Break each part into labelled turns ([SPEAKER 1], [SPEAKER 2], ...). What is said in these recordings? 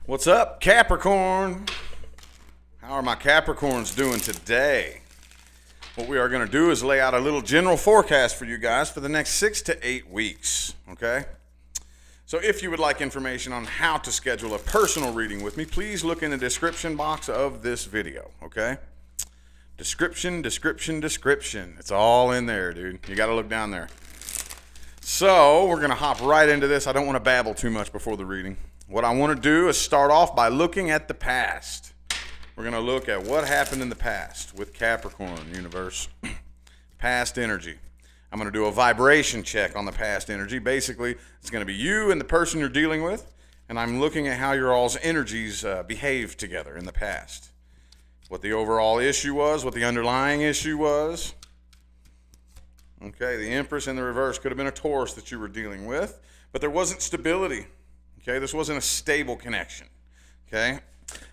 [SPEAKER 1] What's up, Capricorn? How are my Capricorns doing today? What we are going to do is lay out a little general forecast for you guys for the next 6 to 8 weeks, okay? So if you would like information on how to schedule a personal reading with me, please look in the description box of this video, okay? Description. It's all in there, dude. You got to look down there. So we're going to hop right into this. I don't want to babble too much before the reading. What I want to do is start off by looking at the past. We're going to look at what happened in the past with Capricorn universe. Past energy. I'm going to do a vibration check on the past energy. Basically, it's going to be you and the person you're dealing with, and I'm looking at how your all's energies behaved together in the past. What the overall issue was, what the underlying issue was. Okay, the Empress in the reverse could have been a Taurus that you were dealing with, but there wasn't stability. Okay, this wasn't a stable connection. Okay,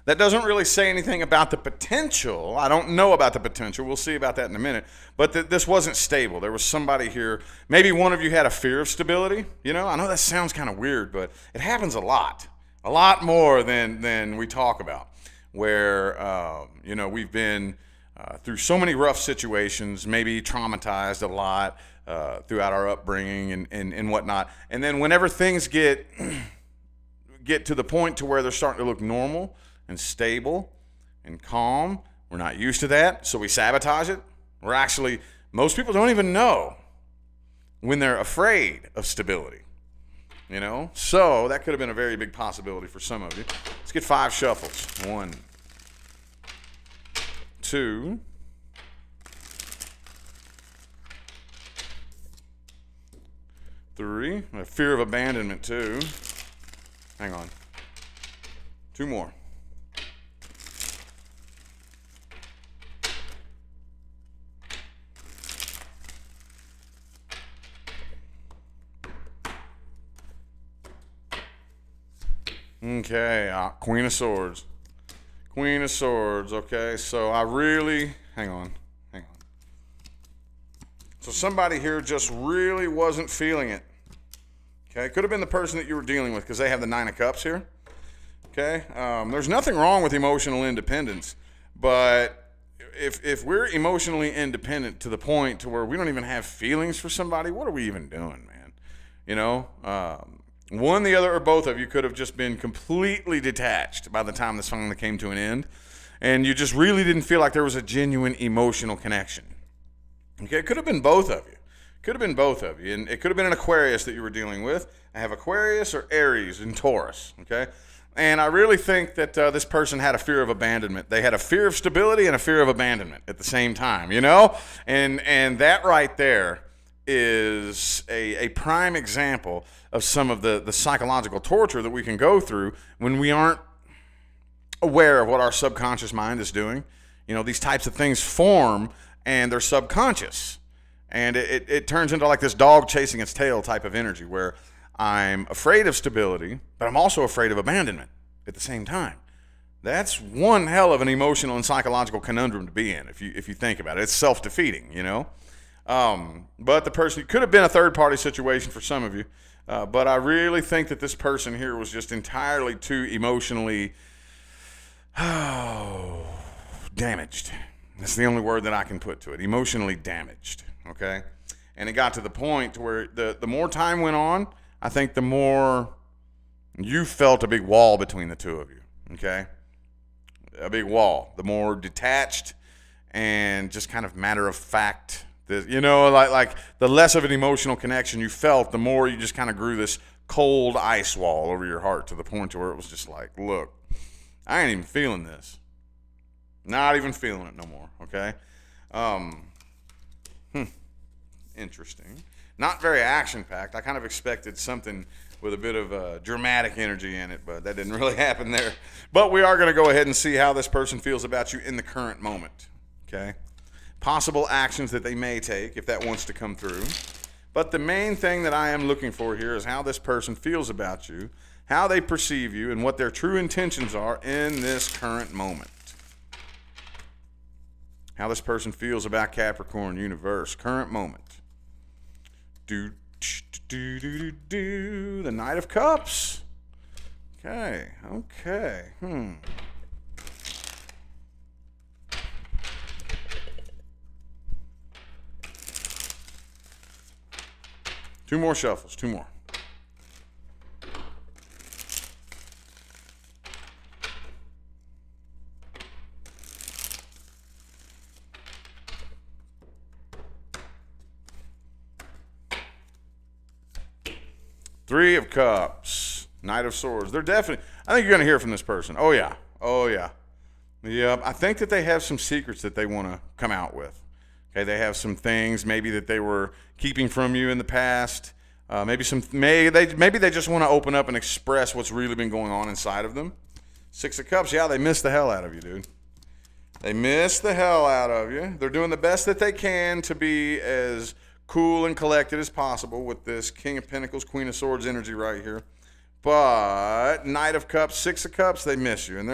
[SPEAKER 1] that doesn't really say anything about the potential. I don't know about the potential. We'll see about that in a minute. But this wasn't stable. There was somebody here. Maybe one of you had a fear of stability. You know, I know that sounds kind of weird, but it happens a lot more than we talk about. Where you know, we've been through so many rough situations, maybe traumatized a lot throughout our upbringing and whatnot. And then whenever things get to the point to where they're starting to look normal and stable and calm, we're not used to that, so we sabotage it. We're actually, most people don't even know when they're afraid of stability, you know? So that could have been a very big possibility for some of you. Let's get 5 shuffles. 1, 2, 3. A fear of abandonment too. Hang on. 2 more. Okay, Queen of Swords. Queen of Swords, okay, so I really, hang on. So somebody here just really wasn't feeling it. Okay, it could have been the person that you were dealing with because they have the 9 of Cups here. Okay, there's nothing wrong with emotional independence, but if we're emotionally independent to the point to where we don't even have feelings for somebody, what are we even doing, man? You know, one, the other, or both of you could have just been completely detached by the time this finally came to an end, and you just really didn't feel like there was a genuine emotional connection. Okay, it could have been both of you. Could have been both of you, and it could have been an Aquarius that you were dealing with. I have Aquarius or Aries and Taurus, okay? And I really think that this person had a fear of abandonment. They had a fear of stability and a fear of abandonment at the same time, you know? And that right there is a prime example of some of the psychological torture that we can go through when we aren't aware of what our subconscious mind is doing. You know, these types of things form, and they're subconscious. And it turns into like this dog chasing its tail type of energy where I'm afraid of stability, but I'm also afraid of abandonment at the same time. That's one hell of an emotional and psychological conundrum to be in if you think about it. It's self-defeating, you know. But the person, it could have been a third-party situation for some of you, but I really think that this person here was just entirely too emotionally damaged. That's the only word that I can put to it. Emotionally damaged. Okay, and it got to the point to where the more time went on, I think the more you felt a big wall between the two of you. Okay, a big wall. The more detached and just kind of matter of fact, you know, like the less of an emotional connection you felt, the more you just kind of grew this cold ice wall over your heart to the point to where it was just like, look, I ain't even feeling this. Not even feeling it no more. Okay. Interesting. Not very action-packed. I kind of expected something with a bit of dramatic energy in it, but that didn't really happen there. But we are going to go ahead and see how this person feels about you in the current moment. Okay? Possible actions that they may take if that wants to come through. But the main thing that I am looking for here is how this person feels about you, how they perceive you, and what their true intentions are in this current moment. How this person feels about Capricorn universe, current moment. The Knight of Cups. Okay, okay. Two more shuffles, two more. Three of Cups, Knight of Swords. They're definitely, I think you're going to hear from this person. Oh, yeah. Oh, yeah. Yep. I think that they have some secrets that they want to come out with. Okay, they have some things maybe that they were keeping from you in the past. Maybe they just want to open up and express what's really been going on inside of them. Six of Cups, yeah, they miss the hell out of you, dude. They miss the hell out of you. They're doing the best that they can to be as cool and collected as possible with this King of Pentacles, Queen of Swords energy right here. But Knight of Cups, Six of Cups, they miss you. And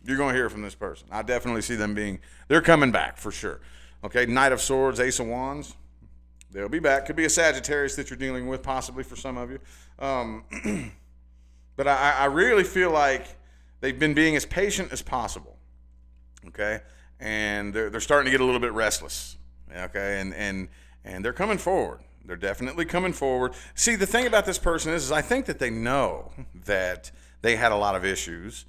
[SPEAKER 1] you're going to hear from this person. I definitely see them they're coming back for sure. Okay, Knight of Swords, Ace of Wands. They'll be back. Could be a Sagittarius that you're dealing with, possibly for some of you. But I really feel like they've been being as patient as possible. Okay, and they're starting to get a little bit restless. Okay, and they're coming forward. They're definitely coming forward. See, the thing about this person is I think that they know that they had a lot of issues.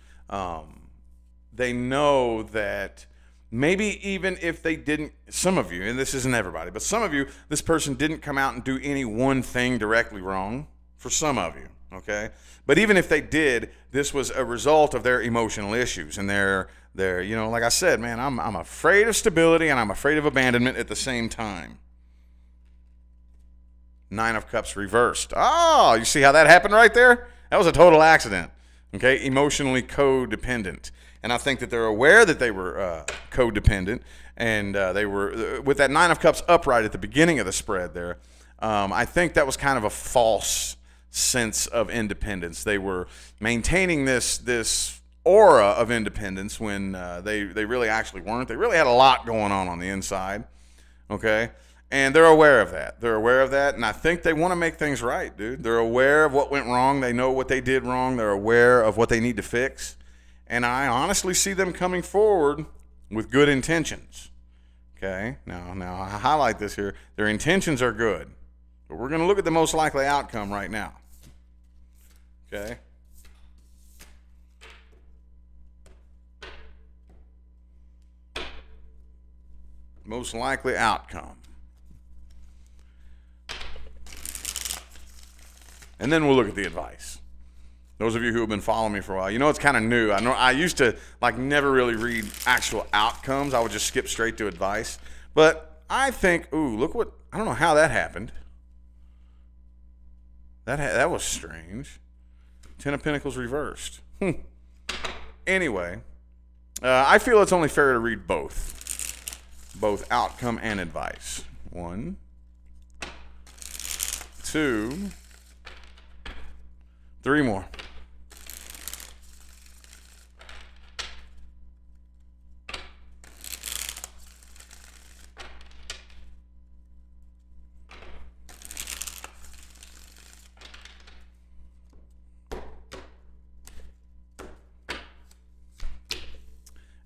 [SPEAKER 1] They know that maybe even if they didn't, some of you, and this isn't everybody, but some of you, this person didn't come out and do any one thing directly wrong for some of you, okay? But even if they did, this was a result of their emotional issues and their you know, like I said, man, I'm afraid of stability and I'm afraid of abandonment at the same time. Nine of Cups reversed. Oh, you see how that happened right there? That was a total accident. Okay, emotionally codependent. And I think that they're aware that they were codependent, and they were, with that Nine of Cups upright at the beginning of the spread there, I think that was kind of a false sense of independence. They were maintaining this aura of independence when they really actually weren't. They really had a lot going on the inside, okay? And they're aware of that. They're aware of that, and I think they want to make things right, dude. They're aware of what went wrong. They know what they did wrong. They're aware of what they need to fix. And I honestly see them coming forward with good intentions. Okay? Now I highlight this here. Their intentions are good. But we're going to look at the most likely outcome right now. Okay? Most likely outcome. And then we'll look at the advice. Those of you who have been following me for a while, you know it's kind of new. I know I used to never really read actual outcomes. I would just skip straight to advice. But I think, ooh, look what, I don't know how that happened. That was strange. Ten of Pentacles reversed. Anyway, I feel it's only fair to read both outcome and advice. 1, 2, 3 more.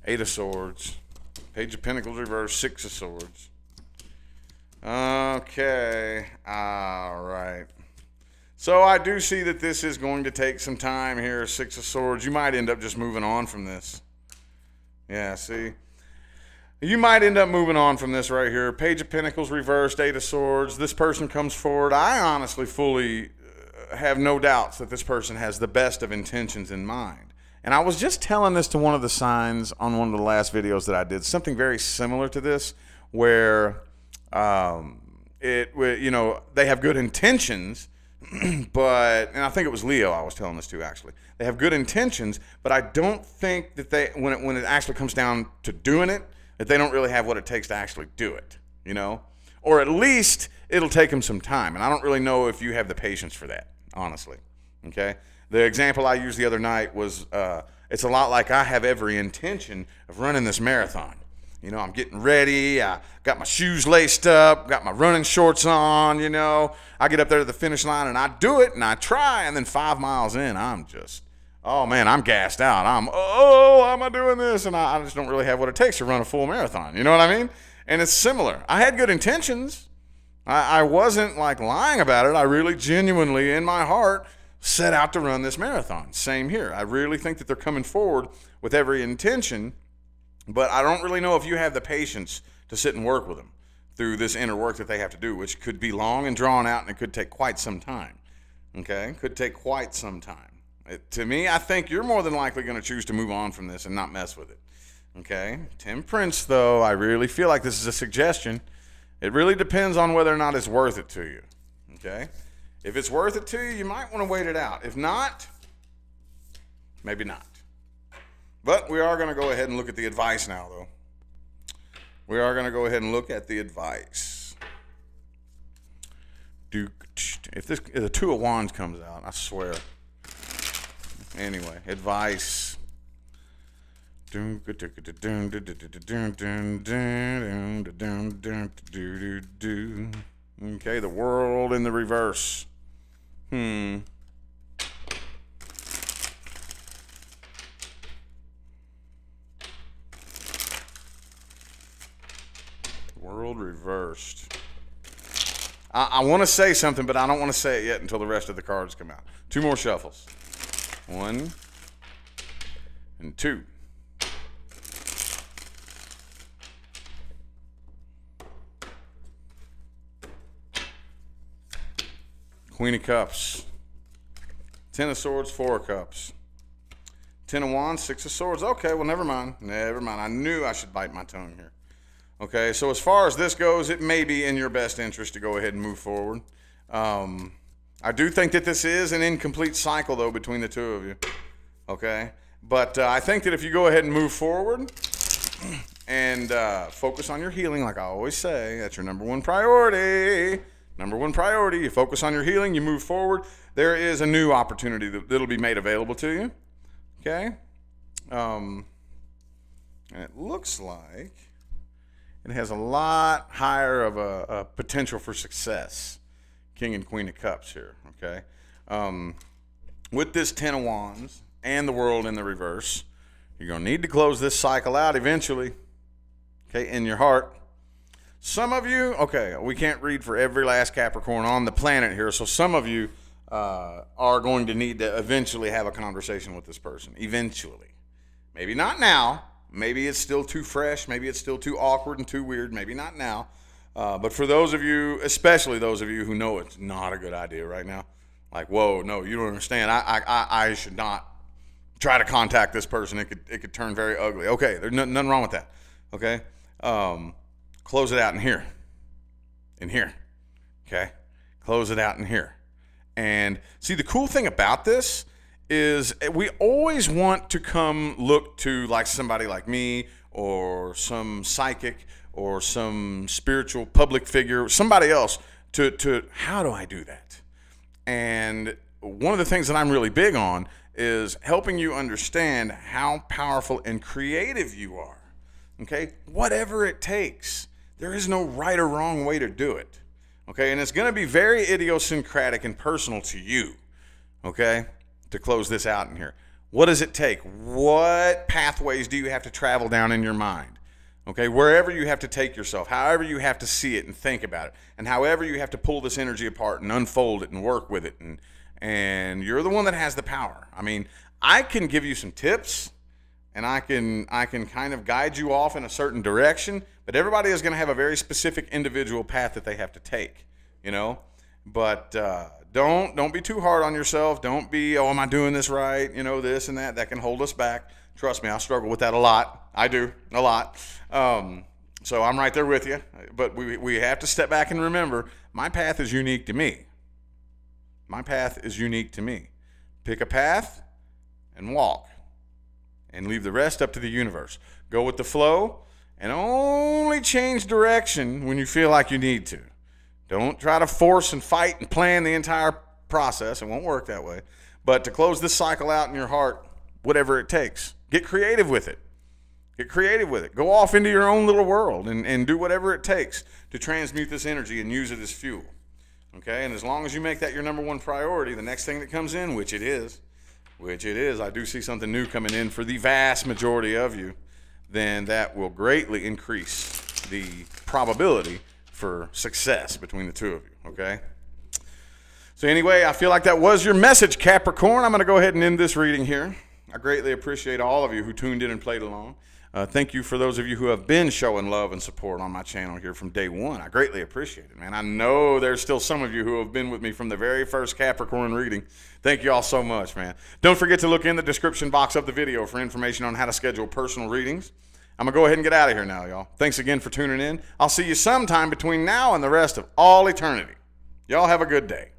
[SPEAKER 1] Eight of Swords. Page of Pentacles reversed. Six of Swords. Okay. All right. So I do see that this is going to take some time here. Six of Swords. You might end up just moving on from this. Yeah, see? You might end up moving on from this right here. Page of Pentacles reversed. Eight of Swords. This person comes forward. I honestly fully have no doubts that this person has the best of intentions in mind. And I was just telling this to one of the signs on one of the last videos that I did, something very similar to this, where you know, they have good intentions, but, and I think it was Leo I was telling this to actually. They have good intentions, but I don't think that they, when it actually comes down to doing it, that they don't really have what it takes to actually do it, you know? Or at least it'll take them some time, and I don't really know if you have the patience for that, honestly, okay? The example I used the other night was, it's a lot like I have every intention of running this marathon. You know, I'm getting ready. I got my shoes laced up, got my running shorts on, you know. I get up there to the finish line and I do it and I try, and then 5 miles in, I'm just oh man, I'm gassed out. How am I doing this? And I just don't really have what it takes to run a full marathon. You know what I mean? And it's similar. I had good intentions. I wasn't like lying about it. I really genuinely, in my heart, set out to run this marathon. Same here. I really think that they're coming forward with every intention, but I don't really know if you have the patience to sit and work with them through this inner work that they have to do, which could be long and drawn out, and it could take quite some time. Okay? Could take quite some time. To me, I think you're more than likely going to choose to move on from this and not mess with it. Okay? Temperance, though, I really feel like this is a suggestion. It really depends on whether or not it's worth it to you. Okay? If it's worth it to you, you might want to wait it out. If not, maybe not. But we are going to go ahead and look at the advice now, though. We are going to go ahead and look at the advice. If the Two of Wands comes out, I swear. Anyway, advice. Okay, the World in the reverse. World reversed. I want to say something, but I don't want to say it yet until the rest of the cards come out. 2 more shuffles. 1 and 2. Queen of Cups. 10 of Swords, 4 of Cups. 10 of Wands, 6 of Swords. Okay, well, never mind. Never mind. I knew I should bite my tongue here. Okay, so as far as this goes, it may be in your best interest to go ahead and move forward. I do think that this is an incomplete cycle, though, between the two of you. Okay? But I think that if you go ahead and move forward and focus on your healing, like I always say, that's your number one priority. Number one priority. You focus on your healing, you move forward. There is a new opportunity that'll be made available to you. Okay? And it looks like it has a lot higher of a potential for success. King and Queen of Cups here, okay? With this 10 of Wands and the World in the reverse, you're going to need to close this cycle out eventually, okay, in your heart. Some of you, okay, we can't read for every last Capricorn on the planet here, so some of you are going to need to eventually have a conversation with this person, eventually. Maybe not now. Maybe it's still too fresh. Maybe it's still too awkward and too weird. Maybe not now. But for those of you, especially those of you who know it's not a good idea right now, like, whoa, no, you don't understand. I should not try to contact this person. It could turn very ugly. Okay, there's nothing wrong with that. Okay, close it out in here. In here. Okay, close it out in here. And see, the cool thing about this is we always want to come look to like somebody like me or some psychic or some spiritual public figure, somebody else to how do I do that? And one of the things that I'm really big on is helping you understand how powerful and creative you are. Okay? Whatever it takes. There is no right or wrong way to do it. Okay? And it's going to be very idiosyncratic and personal to you. Okay? To close this out in here. What does it take? What pathways do you have to travel down in your mind? Okay, wherever you have to take yourself, however you have to see it and think about it, and however you have to pull this energy apart and unfold it and work with it, and you're the one that has the power. I mean, I can give you some tips, and I can kind of guide you off in a certain direction, but everybody is going to have a very specific individual path that they have to take, you know? But don't be too hard on yourself. Don't be, oh, am I doing this right? You know, this and that. That can hold us back. Trust me, I struggle with that a lot. I do, a lot. So I'm right there with you. But we have to step back and remember, my path is unique to me. My path is unique to me. Pick a path and walk. And leave the rest up to the universe. Go with the flow and only change direction when you feel like you need to. Don't try to force and fight and plan the entire process. It won't work that way. But to close this cycle out in your heart, whatever it takes, get creative with it. Get creative with it. Go off into your own little world and do whatever it takes to transmute this energy and use it as fuel. Okay? And as long as you make that your number one priority, the next thing that comes in, which it is, which it is, I do see something new coming in for the vast majority of you, then that will greatly increase the probability for success between the two of you, okay? So anyway, I feel like that was your message, Capricorn. I'm going to go ahead and end this reading here. I greatly appreciate all of you who tuned in and played along. Thank you for those of you who have been showing love and support on my channel here from day one. I greatly appreciate it, man. I know there's still some of you who have been with me from the very first Capricorn reading. Thank you all so much, man. Don't forget to look in the description box of the video for information on how to schedule personal readings. I'm going to go ahead and get out of here now, y'all. Thanks again for tuning in. I'll see you sometime between now and the rest of all eternity. Y'all have a good day.